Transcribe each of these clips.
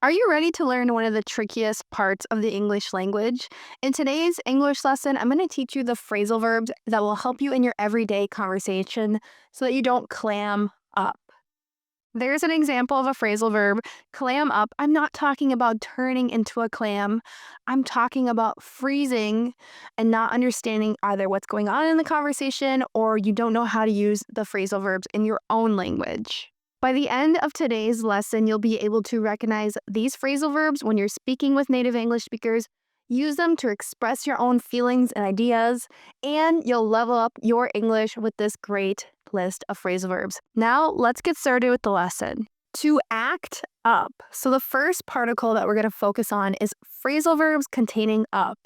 Are you ready to learn one of the trickiest parts of the English language? In today's English lesson, I'm going to teach you the phrasal verbs that will help you in your everyday conversation so that you don't clam up. There's an example of a phrasal verb, clam up. I'm not talking about turning into a clam. I'm talking about freezing and not understanding either what's going on in the conversation or you don't know how to use the phrasal verbs in your own language. By the end of today's lesson, you'll be able to recognize these phrasal verbs when you're speaking with native English speakers, use them to express your own feelings and ideas, and you'll level up your English with this great list of phrasal verbs. Now, let's get started with the lesson. To act up. So the first particle that we're going to focus on is phrasal verbs containing up.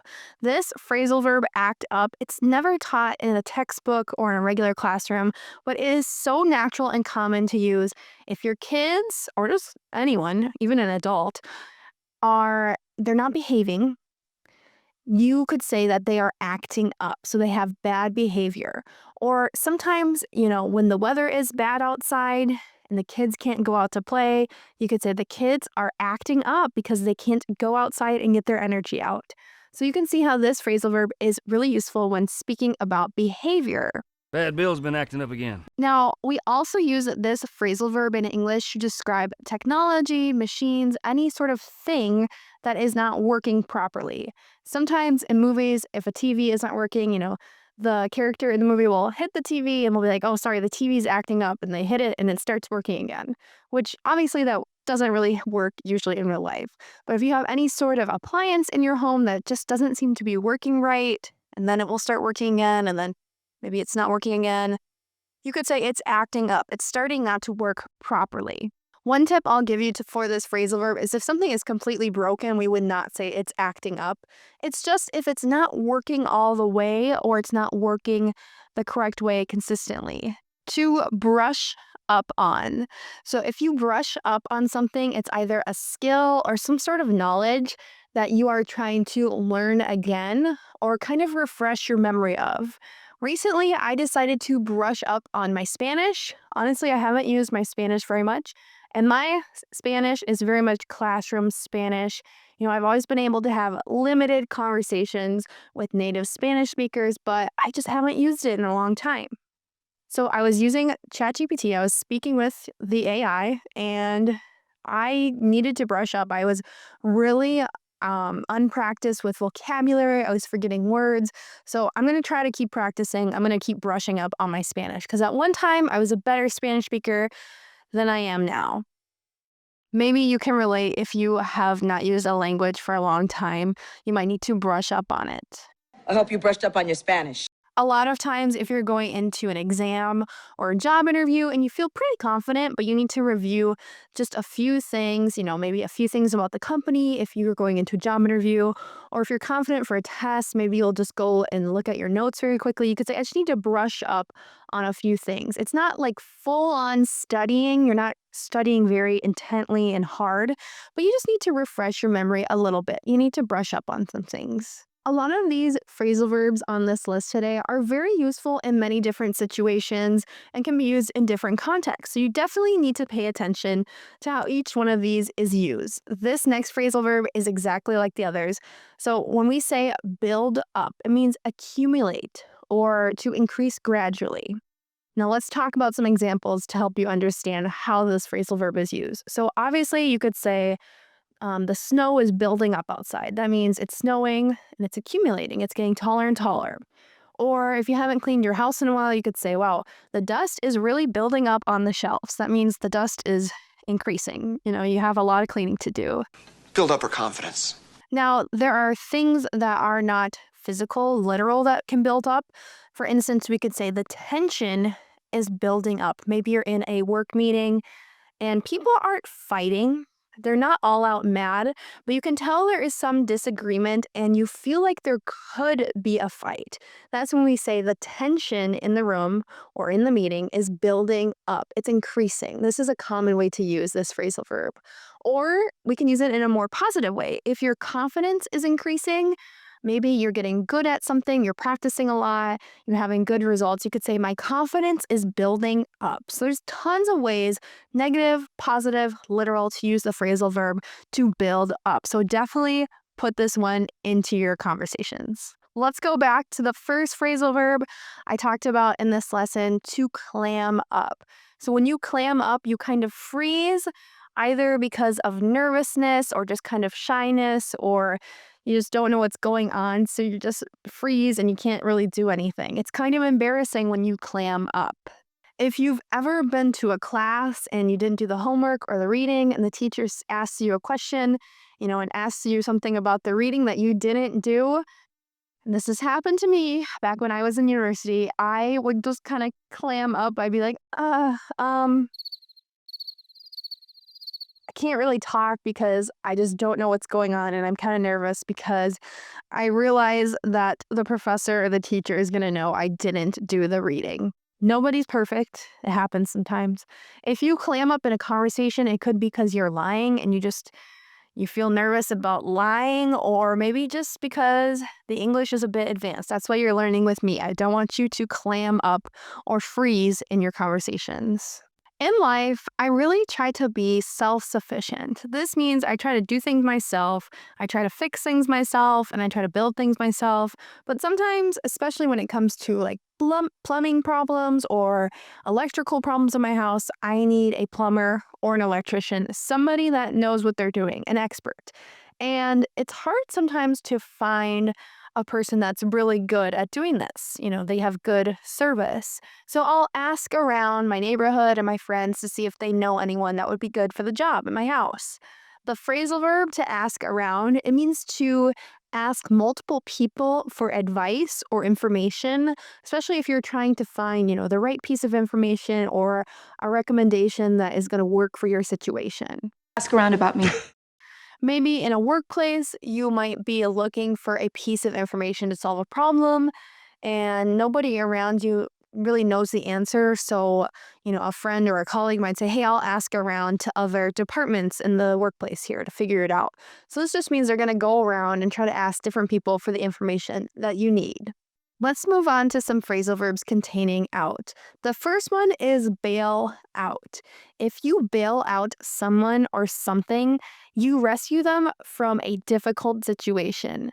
This phrasal verb act up, it's never taught in a textbook or in a regular classroom, but it is so natural and common to use if your kids or just anyone, even an adult, they're not behaving. You could say that they are acting up, so they have bad behavior. Or sometimes, when the weather is bad outside and the kids can't go out to play, you could say the kids are acting up because they can't go outside and get their energy out. So you can see how this phrasal verb is really useful when speaking about behavior. Bad Bill's been acting up again. Now, we also use this phrasal verb in English to describe technology, machines, any sort of thing that is not working properly. Sometimes in movies, if a TV isn't working, the character in the movie will hit the TV and will be like, oh, sorry, the TV's acting up, and they hit it and it starts working again, which obviously that doesn't really work usually in real life. But if you have any sort of appliance in your home that just doesn't seem to be working right, and then it will start working again, and then maybe it's not working again, you could say it's acting up. It's starting not to work properly. One tip I'll give you for this phrasal verb is if something is completely broken, we would not say it's acting up. It's just if it's not working all the way or it's not working the correct way consistently. To brush up on. So if you brush up on something, it's either a skill or some sort of knowledge that you are trying to learn again or kind of refresh your memory of. Recently, I decided to brush up on my Spanish. Honestly, I haven't used my Spanish very much, and my Spanish is very much classroom Spanish. I've always been able to have limited conversations with native Spanish speakers, but I just haven't used it in a long time. So I was using ChatGPT. I was speaking with the AI, and I needed to brush up. I was really unpracticed with vocabulary. I was forgetting words. So I'm going to try to keep practicing. I'm going to keep brushing up on my Spanish because at one time I was a better Spanish speaker than I am now. Maybe you can relate if you have not used a language for a long time. You might need to brush up on it. I hope you brushed up on your Spanish. A lot of times, if you're going into an exam or a job interview and you feel pretty confident, but you need to review just a few things, maybe a few things about the company if you're going into a job interview, or if you're confident for a test, maybe you'll just go and look at your notes very quickly. You could say, I just need to brush up on a few things. It's not like full on studying. You're not studying very intently and hard, but you just need to refresh your memory a little bit. You need to brush up on some things. A lot of these phrasal verbs on this list today are very useful in many different situations and can be used in different contexts. So you definitely need to pay attention to how each one of these is used. This next phrasal verb is exactly like the others. So when we say build up, it means accumulate or to increase gradually. Now let's talk about some examples to help you understand how this phrasal verb is used. So obviously you could say, the snow is building up outside. That means it's snowing and it's accumulating. It's getting taller and taller. Or if you haven't cleaned your house in a while, you could say, wow, the dust is really building up on the shelves. That means the dust is increasing. You have a lot of cleaning to do. Build up her confidence. Now, there are things that are not physical, literal, that can build up. For instance, we could say the tension is building up. Maybe you're in a work meeting and people aren't fighting. They're not all out mad, but you can tell there is some disagreement and you feel like there could be a fight. That's when we say the tension in the room or in the meeting is building up. It's increasing. This is a common way to use this phrasal verb. Or we can use it in a more positive way. If your confidence is increasing, Maybe you're getting good at something, you're practicing a lot, you're having good results. You could say, my confidence is building up. So there's tons of ways, negative, positive, literal, to use the phrasal verb to build up. So definitely put this one into your conversations. Let's go back to the first phrasal verb I talked about in this lesson, to clam up. So when you clam up, you kind of freeze, either because of nervousness or just kind of shyness, or you just don't know what's going on. So you just freeze and you can't really do anything. It's kind of embarrassing when you clam up. If you've ever been to a class and you didn't do the homework or the reading, and the teacher asks you a question, and asks you something about the reading that you didn't do, and this has happened to me back when I was in university, I would just kind of clam up. I'd be like, I can't really talk because I just don't know what's going on, and I'm kind of nervous because I realize that the professor or the teacher is going to know I didn't do the reading. Nobody's perfect. It happens sometimes. If you clam up in a conversation, it could be because you're lying and you feel nervous about lying, or maybe just because the English is a bit advanced. That's why you're learning with me. I don't want you to clam up or freeze in your conversations. In life, I really try to be self-sufficient. This means I try to do things myself, I try to fix things myself, and I try to build things myself. But sometimes, especially when it comes to like plumbing problems or electrical problems in my house, I need a plumber or an electrician, somebody that knows what they're doing, an expert. And it's hard sometimes to find a person that's really good at doing this. They have good service. So I'll ask around my neighborhood and my friends to see if they know anyone that would be good for the job in my house. The phrasal verb to ask around, it means to ask multiple people for advice or information, especially if you're trying to find, the right piece of information or a recommendation that is going to work for your situation. Ask around about me. Maybe in a workplace, you might be looking for a piece of information to solve a problem, and nobody around you really knows the answer. So, a friend or a colleague might say, hey, I'll ask around to other departments in the workplace here to figure it out. So this just means they're going to go around and try to ask different people for the information that you need. Let's move on to some phrasal verbs containing out. The first one is bail out. If you bail out someone or something, you rescue them from a difficult situation.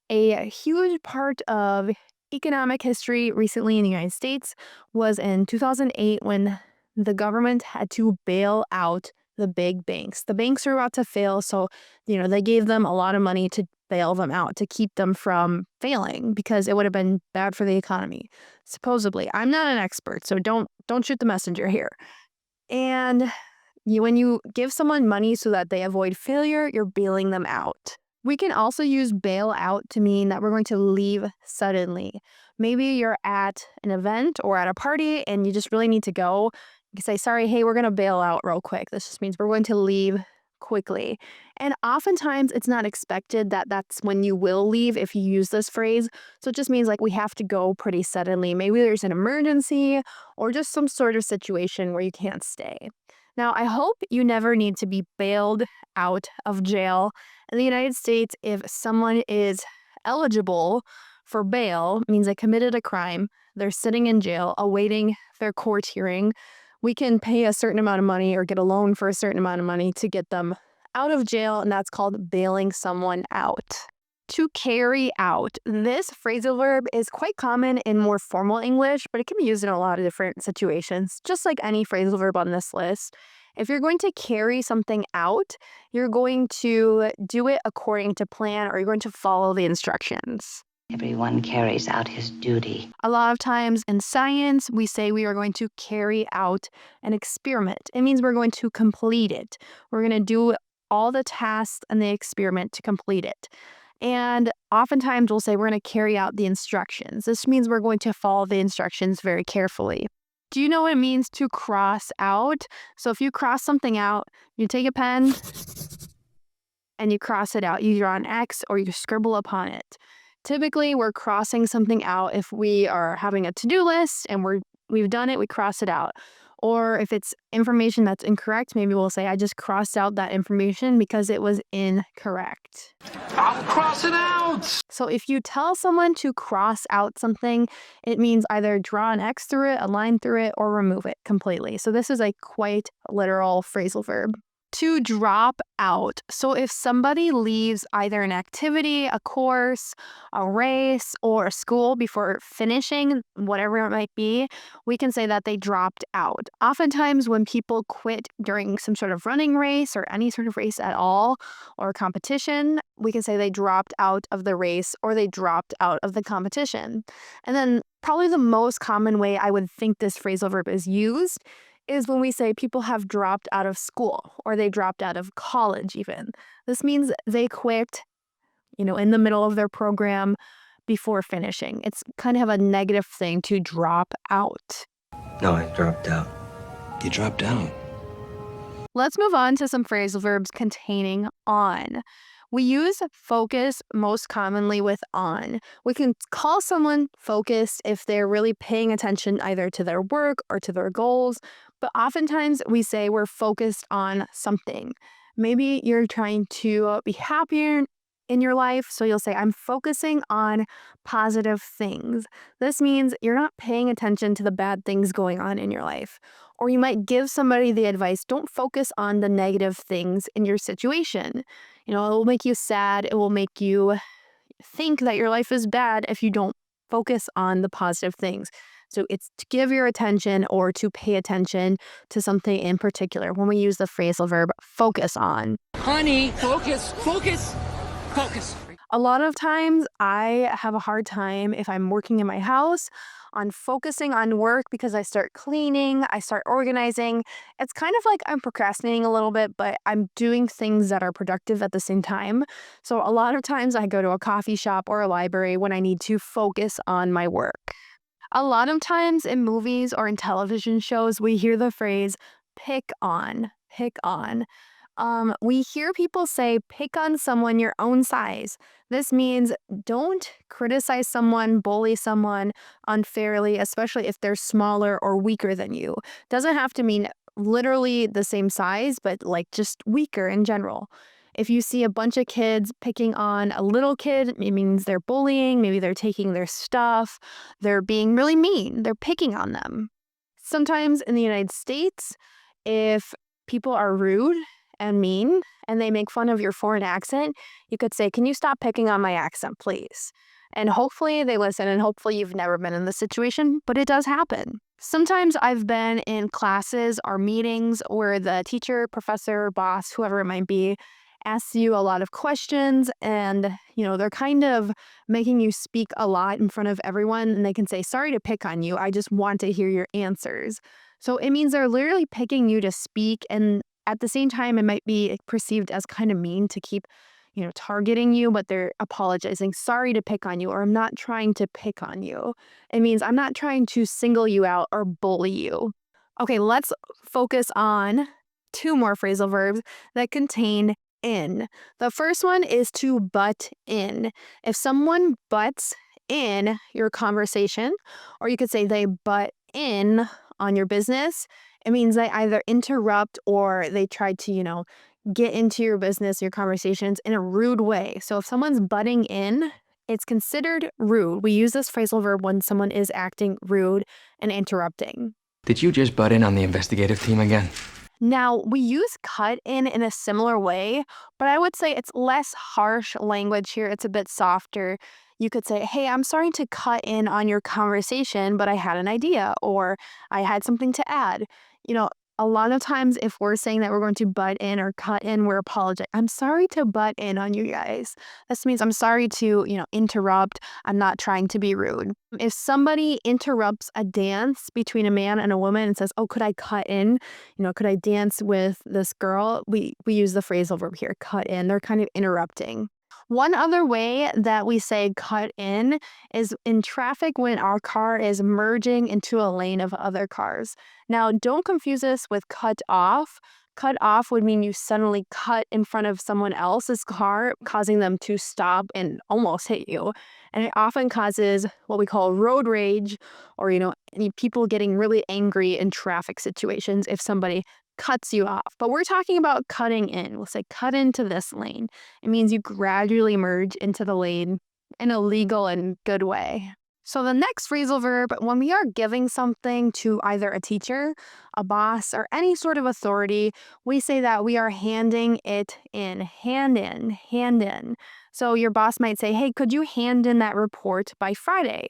A huge part of economic history recently in the United States was in 2008 when the government had to bail out the big banks. The banks were about to fail, so they gave them a lot of money to bail them out, to keep them from failing, because it would have been bad for the economy. Supposedly. I'm not an expert, so don't shoot the messenger here. And when you give someone money so that they avoid failure, you're bailing them out. We can also use bail out to mean that we're going to leave suddenly. Maybe you're at an event or at a party and you just really need to go. You can say, sorry, hey, we're going to bail out real quick. This just means we're going to leave quickly. And oftentimes it's not expected that that's when you will leave if you use this phrase. So it just means like we have to go pretty suddenly. Maybe there's an emergency or just some sort of situation where you can't stay. Now, I hope you never need to be bailed out of jail. In the United States, if someone is eligible for bail, means they committed a crime, they're sitting in jail awaiting their court hearing, we can pay a certain amount of money or get a loan for a certain amount of money to get them out of jail, and that's called bailing someone out. To carry out. This phrasal verb is quite common in more formal English, but it can be used in a lot of different situations, just like any phrasal verb on this list. If you're going to carry something out, you're going to do it according to plan, or you're going to follow the instructions. Everyone carries out his duty. A lot of times in science, we say we are going to carry out an experiment. It means we're going to complete it. We're going to do all the tasks and the experiment to complete it. And oftentimes we'll say we're going to carry out the instructions. This means we're going to follow the instructions very carefully. Do you know what it means to cross out? So if you cross something out, you take a pen and you cross it out. You draw an X or you scribble upon it. Typically, we're crossing something out if we are having a to-do list and we've done it, we cross it out. Or if it's information that's incorrect, maybe we'll say, I just crossed out that information because it was incorrect. I'll cross it out. So if you tell someone to cross out something, it means either draw an X through it, a line through it, or remove it completely. So this is a quite literal phrasal verb. To drop out. So if somebody leaves either an activity, a course, a race, or a school before finishing, whatever it might be, we can say that they dropped out. Oftentimes when people quit during some sort of running race or any sort of race at all or competition, we can say they dropped out of the race or they dropped out of the competition. And then probably the most common way I would think this phrasal verb is used is when we say people have dropped out of school or they dropped out of college even. This means they quit, in the middle of their program before finishing. It's kind of a negative thing to drop out. No, I dropped out. You dropped out. Let's move on to some phrasal verbs containing on. We use focus most commonly with on. We can call someone focused if they're really paying attention either to their work or to their goals, but oftentimes we say we're focused on something. Maybe you're trying to be happier in your life, so you'll say, I'm focusing on positive things. This means you're not paying attention to the bad things going on in your life. Or you might give somebody the advice, don't focus on the negative things in your situation. It will make you sad. It will make you think that your life is bad if you don't focus on the positive things. So it's to give your attention or to pay attention to something in particular when we use the phrasal verb focus on. Honey, focus, focus, focus. A lot of times I have a hard time if I'm working in my house on focusing on work because I start cleaning, I start organizing. It's kind of like I'm procrastinating a little bit, but I'm doing things that are productive at the same time. So a lot of times I go to a coffee shop or a library when I need to focus on my work. A lot of times in movies or in television shows, we hear the phrase pick on, pick on. We hear people say, pick on someone your own size. This means don't criticize someone, bully someone unfairly, especially if they're smaller or weaker than you. Doesn't have to mean literally the same size, but like just weaker in general. If you see a bunch of kids picking on a little kid, it means they're bullying, maybe they're taking their stuff, they're being really mean, they're picking on them. Sometimes in the United States, if people are rude and mean, and they make fun of your foreign accent, you could say, can you stop picking on my accent, please? And hopefully they listen, and hopefully you've never been in this situation, but it does happen. Sometimes I've been in classes or meetings where the teacher, professor, boss, whoever it might be, asks you a lot of questions and, they're kind of making you speak a lot in front of everyone, and they can say, sorry to pick on you, I just want to hear your answers. So it means they're literally picking you to speak, and at the same time, it might be perceived as kind of mean to keep, targeting you, but they're apologizing. Sorry to pick on you, or I'm not trying to pick on you. It means I'm not trying to single you out or bully you. Okay, let's focus on two more phrasal verbs that contain in. The first one is to butt in. If someone butts in your conversation, or you could say they butt in on your business, it means they either interrupt or they try to, get into your business, your conversations in a rude way. So if someone's butting in, it's considered rude. We use this phrasal verb when someone is acting rude and interrupting. Did you just butt in on the investigative team again? Now, we use cut in a similar way, but I would say it's less harsh language here. It's a bit softer. You could say, hey, I'm sorry to cut in on your conversation, but I had an idea, or I had something to add. A lot of times if we're saying that we're going to butt in or cut in, we're apologizing. I'm sorry to butt in on you guys. This means I'm sorry to, interrupt. I'm not trying to be rude. If somebody interrupts a dance between a man and a woman and says, oh, could I cut in? Could I dance with this girl? We use the phrasal verb here, cut in. They're kind of interrupting. One other way that we say cut in is in traffic when our car is merging into a lane of other cars. Now, don't confuse this with cut off. Cut off would mean you suddenly cut in front of someone else's car, causing them to stop and almost hit you. And it often causes what we call road rage, or, people getting really angry in traffic situations if somebody cuts you off. But we're talking about cutting in. We'll say cut into this lane. It means you gradually merge into the lane in a legal and good way. So the next phrasal verb, when we are giving something to either a teacher, a boss, or any sort of authority, we say that we are handing it in, hand in, hand in. So your boss might say, hey, could you hand in that report by Friday?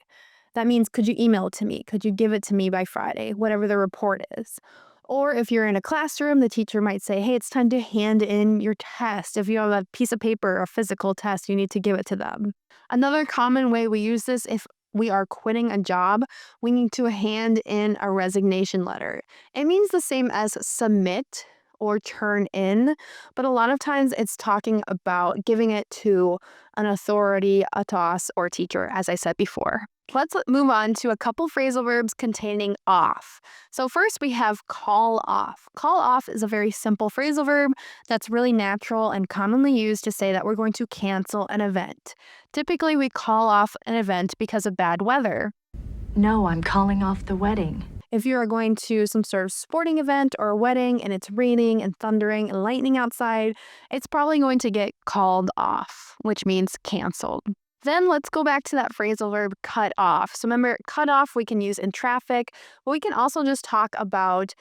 That means, could you email it to me? Could you give it to me by Friday, whatever the report is? Or if you're in a classroom, the teacher might say, hey, it's time to hand in your test. If you have a piece of paper, a physical test, you need to give it to them. Another common way we use this, if we are quitting a job, we need to hand in a resignation letter. It means the same as submit or turn in, but a lot of times it's talking about giving it to an authority, a boss, or teacher, as I said before. Let's move on to a couple phrasal verbs containing off. So first we have call off. Call off is a very simple phrasal verb that's really natural and commonly used to say that we're going to cancel an event. Typically we call off an event because of bad weather. No, I'm calling off the wedding. If you are going to some sort of sporting event or a wedding and it's raining and thundering and lightning outside, it's probably going to get called off, which means canceled. Then let's go back to that phrasal verb cut off. So remember, cut off we can use in traffic, but we can also just talk about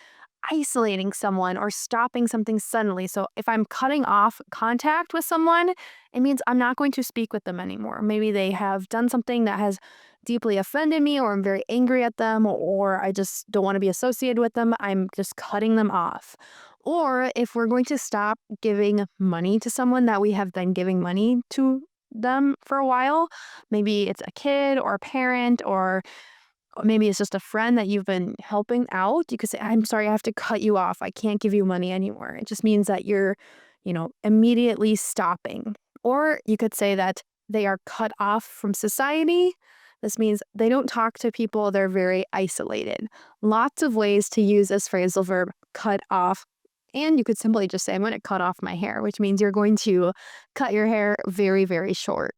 isolating someone or stopping something suddenly. So if I'm cutting off contact with someone, it means I'm not going to speak with them anymore. Maybe they have done something that has deeply offended me, or I'm very angry at them, or I just don't want to be associated with them. I'm just cutting them off. Or if we're going to stop giving money to someone that we have been giving money to them for a while, maybe it's a kid or a parent, or maybe it's just a friend that you've been helping out, you could say, I'm sorry, I have to cut you off. I can't give you money anymore. It just means that you're, immediately stopping. Or you could say that they are cut off from society. This means they don't talk to people. They're very isolated. Lots of ways to use this phrasal verb, cut off. And you could simply just say, I'm going to cut off my hair, which means you're going to cut your hair very, very short.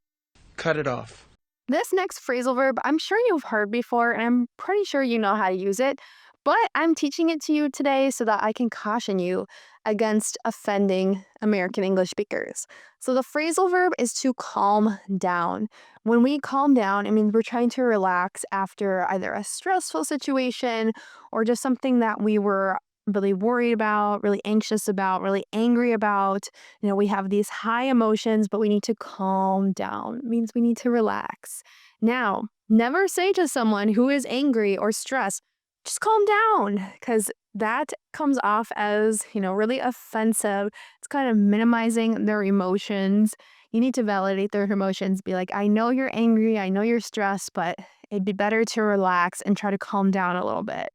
Cut it off. This next phrasal verb, I'm sure you've heard before, and I'm pretty sure you know how to use it, but I'm teaching it to you today so that I can caution you against offending American English speakers. So the phrasal verb is to calm down. When we calm down, it means we're trying to relax after either a stressful situation or just something that we were really worried about, really anxious about, really angry about. We have these high emotions, but we need to calm down. It means we need to relax. Now, never say to someone who is angry or stressed, just calm down, because that comes off as, really offensive. It's kind of minimizing their emotions. You need to validate their emotions. Be like, I know you're angry, I know you're stressed, but it'd be better to relax and try to calm down a little bit.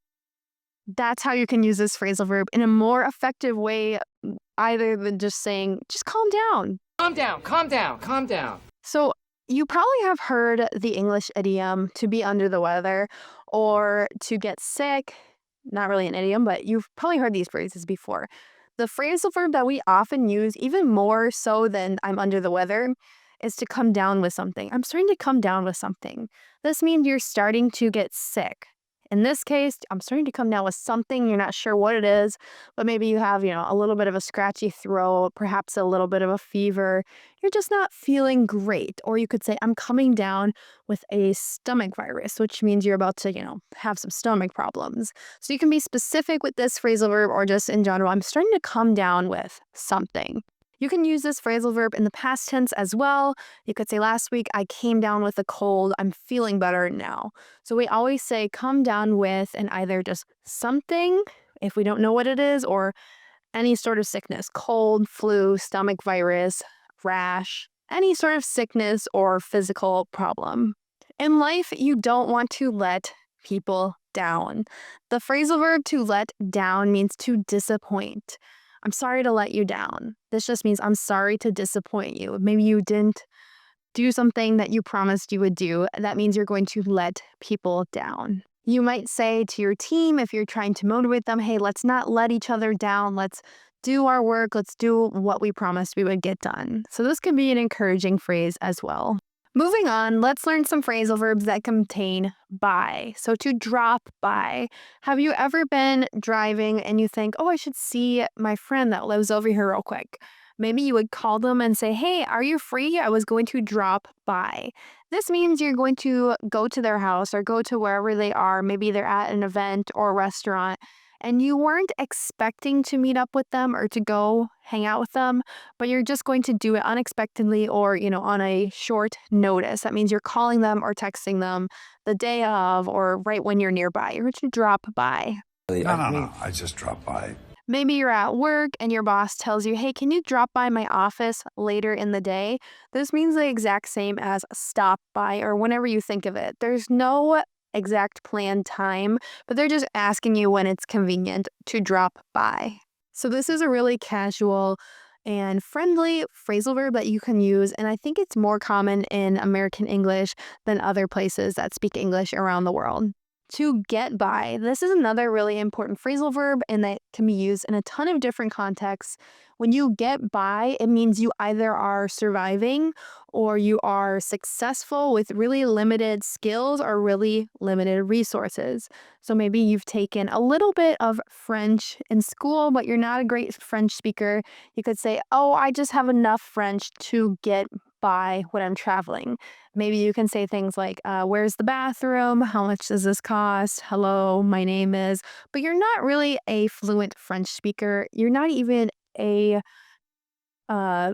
That's how you can use this phrasal verb in a more effective way, either than just saying, just calm down. Calm down, calm down, calm down. So you probably have heard the English idiom to be under the weather or to get sick. Not really an idiom, but you've probably heard these phrases before. The phrasal verb that we often use, even more so than I'm under the weather, is to come down with something. I'm starting to come down with something. This means you're starting to get sick. In this case, I'm starting to come down with something. You're not sure what it is, but maybe you have, a little bit of a scratchy throat, perhaps a little bit of a fever. You're just not feeling great. Or you could say, I'm coming down with a stomach virus, which means you're about to, have some stomach problems. So you can be specific with this phrasal verb or just in general, I'm starting to come down with something. You can use this phrasal verb in the past tense as well. You could say, last week I came down with a cold. I'm feeling better now. So we always say come down with and either just something, if we don't know what it is, or any sort of sickness, cold, flu, stomach virus, rash, any sort of sickness or physical problem. In life, you don't want to let people down. The phrasal verb to let down means to disappoint. I'm sorry to let you down. This just means I'm sorry to disappoint you. Maybe you didn't do something that you promised you would do. That means you're going to let people down. You might say to your team, if you're trying to motivate them, hey, let's not let each other down. Let's do our work. Let's do what we promised we would get done. So this can be an encouraging phrase as well. Moving on, let's learn some phrasal verbs that contain by. So to drop by. Have you ever been driving and you think, oh, I should see my friend that lives over here real quick? Maybe you would call them and say, hey, are you free? I was going to drop by. This means you're going to go to their house or go to wherever they are. Maybe they're at an event or a restaurant and you weren't expecting to meet up with them or to go hang out with them, but you're just going to do it unexpectedly or, on a short notice. That means you're calling them or texting them the day of or right when you're nearby. You're going to drop by. No. I just dropped by. Maybe you're at work and your boss tells you, hey, can you drop by my office later in the day? This means the exact same as stop by or whenever you think of it. There's no exact planned time, but they're just asking you when it's convenient to drop by. So this is a really casual and friendly phrasal verb that you can use, and I think it's more common in American English than other places that speak English around the world. To get by. This is another really important phrasal verb and that can be used in a ton of different contexts. When you get by, it means you either are surviving or you are successful with really limited skills or really limited resources. So maybe you've taken a little bit of French in school, but you're not a great French speaker. You could say, oh, I just have enough French to get by when I'm traveling. Maybe you can say things like, where's the bathroom? How much does this cost? Hello, my name is. But you're not really a fluent French speaker. You're not even a uh,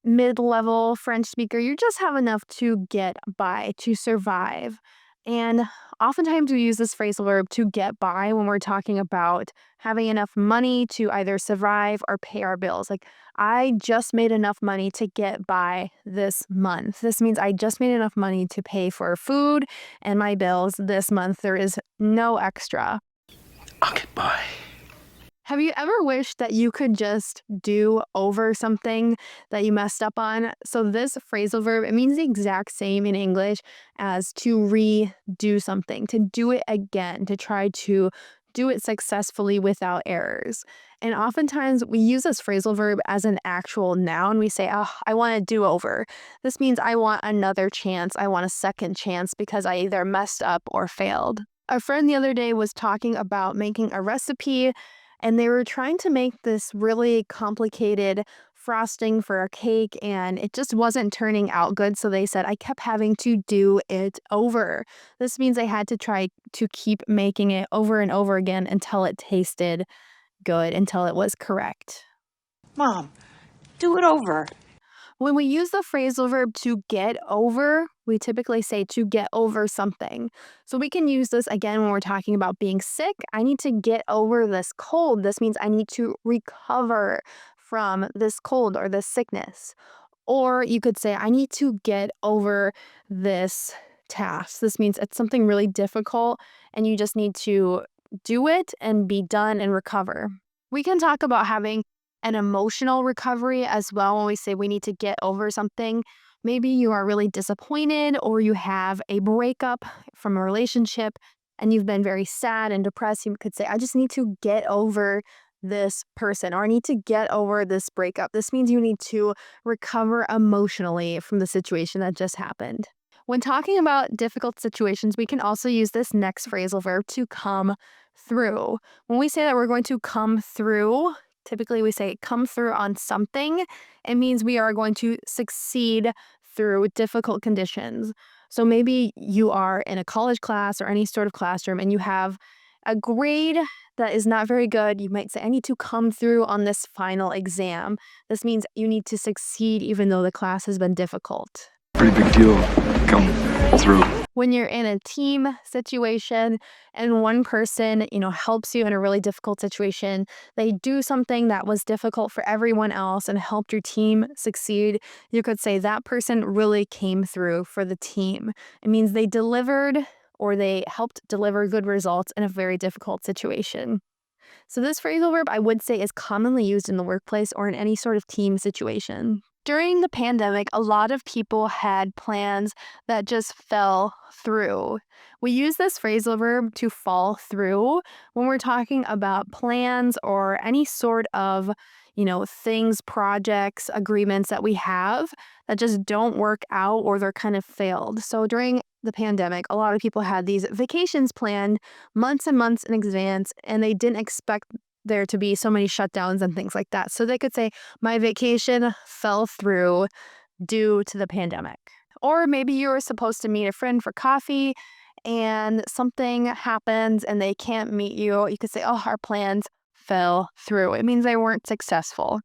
mid-level French speaker. You just have enough to get by, to survive. And oftentimes we use this phrasal verb to get by when we're talking about having enough money to either survive or pay our bills. Like, I just made enough money to get by this month. This means I just made enough money to pay for food and my bills this month. There is no extra. I'll get by. Have you ever wished that you could just do over something that you messed up on? So this phrasal verb, it means the exact same in English as to redo something, to do it again, to try to do it successfully without errors. And oftentimes we use this phrasal verb as an actual noun. We say, oh, I want to do over. This means I want another chance. I want a second chance because I either messed up or failed. A friend the other day was talking about making a recipe and they were trying to make this really complicated frosting for a cake and it just wasn't turning out good. So they said, I kept having to do it over. This means I had to try to keep making it over and over again until it tasted good, until it was correct. Mom, do it over. When we use the phrasal verb to get over, we typically say to get over something. So we can use this again when we're talking about being sick. I need to get over this cold. This means I need to recover from this cold or this sickness. Or you could say, I need to get over this task. This means it's something really difficult and you just need to do it and be done and recover. We can talk about having an emotional recovery as well when we say we need to get over something. Maybe you are really disappointed or you have a breakup from a relationship and you've been very sad and depressed. You could say, I just need to get over this person or I need to get over this breakup. This means you need to recover emotionally from the situation that just happened. When talking about difficult situations, we can also use this next phrasal verb to come through. When we say that we're going to come through, typically we say come through on something. It means we are going to succeed through difficult conditions. So maybe you are in a college class or any sort of classroom and you have a grade that is not very good. You might say, I need to come through on this final exam. This means you need to succeed even though the class has been difficult. Pretty big deal. Come through. When you're in a team situation and one person, helps you in a really difficult situation, they do something that was difficult for everyone else and helped your team succeed, you could say that person really came through for the team. It means they delivered or they helped deliver good results in a very difficult situation. So this phrasal verb, I would say, is commonly used in the workplace or in any sort of team situation. During the pandemic, a lot of people had plans that just fell through. We use this phrasal verb to fall through when we're talking about plans or any sort of, things, projects, agreements that we have that just don't work out or they're kind of failed. So during the pandemic, a lot of people had these vacations planned months and months in advance, and they didn't expect there to be so many shutdowns and things like that. So they could say, my vacation fell through due to the pandemic. Or maybe you were supposed to meet a friend for coffee and something happens and they can't meet you. You could say, oh, our plans fell through. It means they weren't successful.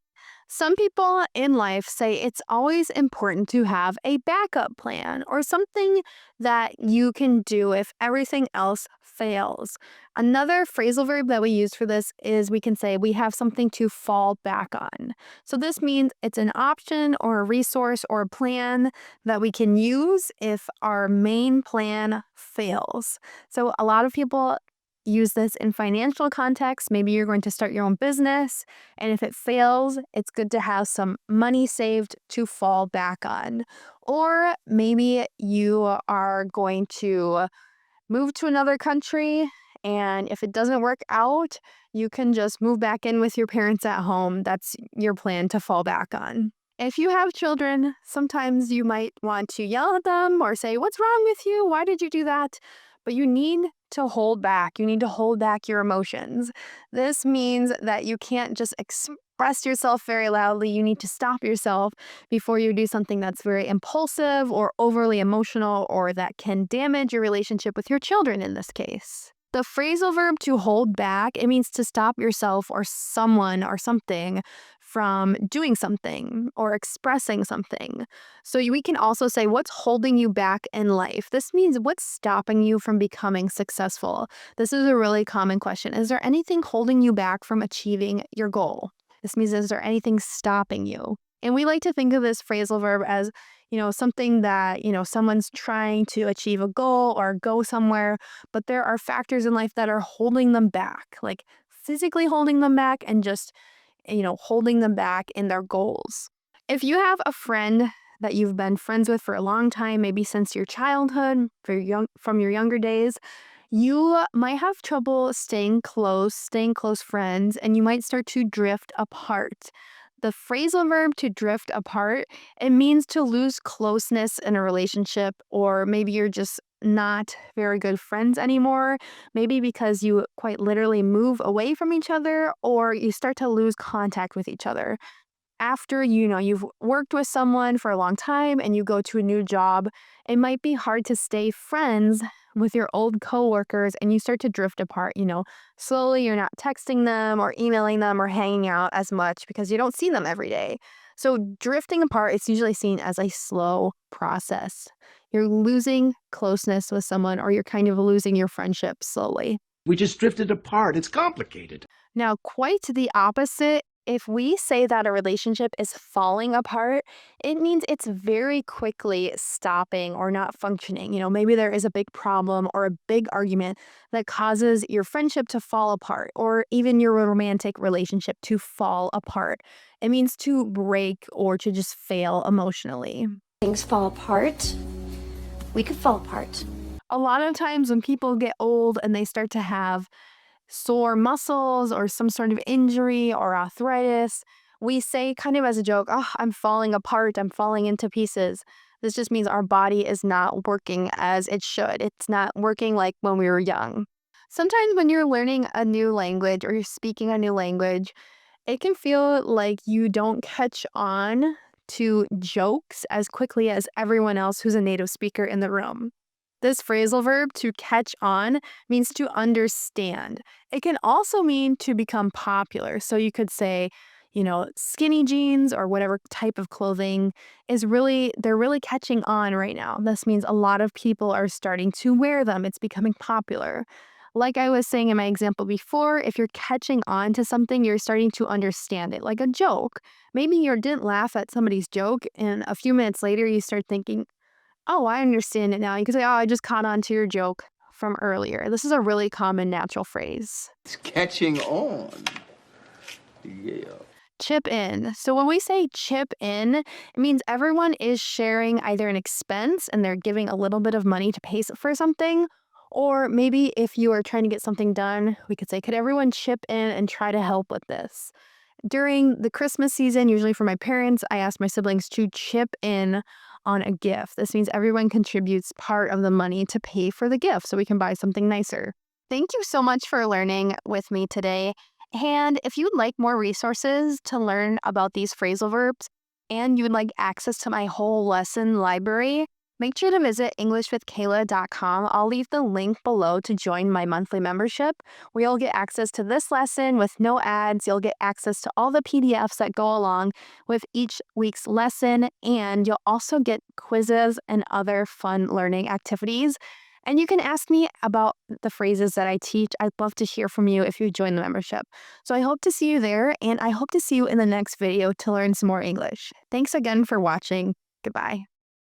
Some people in life say it's always important to have a backup plan or something that you can do if everything else fails. Another phrasal verb that we use for this is we can say we have something to fall back on. So this means it's an option or a resource or a plan that we can use if our main plan fails. So a lot of people use this in financial context. Maybe you're going to start your own business, and if it fails, it's good to have some money saved to fall back on. Or maybe you are going to move to another country, and if it doesn't work out, you can just move back in with your parents at home. That's your plan to fall back on. If you have children, sometimes you might want to yell at them or say, what's wrong with you? Why did you do that? But you need to hold back. You need to hold back your emotions. This means that you can't just express yourself very loudly. You need to stop yourself before you do something that's very impulsive or overly emotional or that can damage your relationship with your children in this case. The phrasal verb to hold back, it means to stop yourself or someone or something from doing something or expressing something. So we can also say, what's holding you back in life? This means what's stopping you from becoming successful? This is a really common question. Is there anything holding you back from achieving your goal? This means, is there anything stopping you? And we like to think of this phrasal verb as, something that, someone's trying to achieve a goal or go somewhere, but there are factors in life that are holding them back, like physically holding them back and just, holding them back in their goals. If you have a friend that you've been friends with for a long time, maybe since your childhood, from your younger days, you might have trouble staying close friends, and you might start to drift apart. The phrasal verb to drift apart, it means to lose closeness in a relationship, or maybe you're just not very good friends anymore. Maybe because you quite literally move away from each other, or you start to lose contact with each other. After you've worked with someone for a long time and you go to a new job, it might be hard to stay friends with your old coworkers and you start to drift apart. Slowly you're not texting them or emailing them or hanging out as much because you don't see them every day. So drifting apart is usually seen as a slow process. You're losing closeness with someone, or you're kind of losing your friendship slowly. We just drifted apart. It's complicated. Now, quite the opposite. If we say that a relationship is falling apart, it means it's very quickly stopping or not functioning. Maybe there is a big problem or a big argument that causes your friendship to fall apart, or even your romantic relationship to fall apart. It means to break or to just fail emotionally. Things fall apart. We could fall apart. A lot of times when people get old and they start to have sore muscles or some sort of injury or arthritis, we say kind of as a joke, oh, I'm falling apart, I'm falling into pieces. This just means our body is not working as it should. It's not working like when we were young. Sometimes when you're learning a new language or you're speaking a new language, it can feel like you don't catch on to jokes as quickly as everyone else who's a native speaker in the room. This phrasal verb, to catch on, means to understand. It can also mean to become popular. So you could say, skinny jeans or whatever type of clothing they're really catching on right now. This means a lot of people are starting to wear them. It's becoming popular. Like I was saying in my example before, if you're catching on to something, you're starting to understand it, like a joke. Maybe you didn't laugh at somebody's joke, and a few minutes later you start thinking, oh, I understand it now. You can say, oh, I just caught on to your joke from earlier. This is a really common natural phrase. It's catching on. Yeah. Chip in. So when we say chip in, it means everyone is sharing either an expense and they're giving a little bit of money to pay for something, or maybe if you are trying to get something done, we could say, could everyone chip in and try to help with this? During the Christmas season, usually for my parents, I ask my siblings to chip in on a gift. This means everyone contributes part of the money to pay for the gift so we can buy something nicer. Thank you so much for learning with me today. And if you'd like more resources to learn about these phrasal verbs and you would like access to my whole lesson library, make sure to visit EnglishWithKayla.com. I'll leave the link below to join my monthly membership, where you'll get access to this lesson with no ads. You'll get access to all the PDFs that go along with each week's lesson, and you'll also get quizzes and other fun learning activities. And you can ask me about the phrases that I teach. I'd love to hear from you if you join the membership. So I hope to see you there, and I hope to see you in the next video to learn some more English. Thanks again for watching. Goodbye.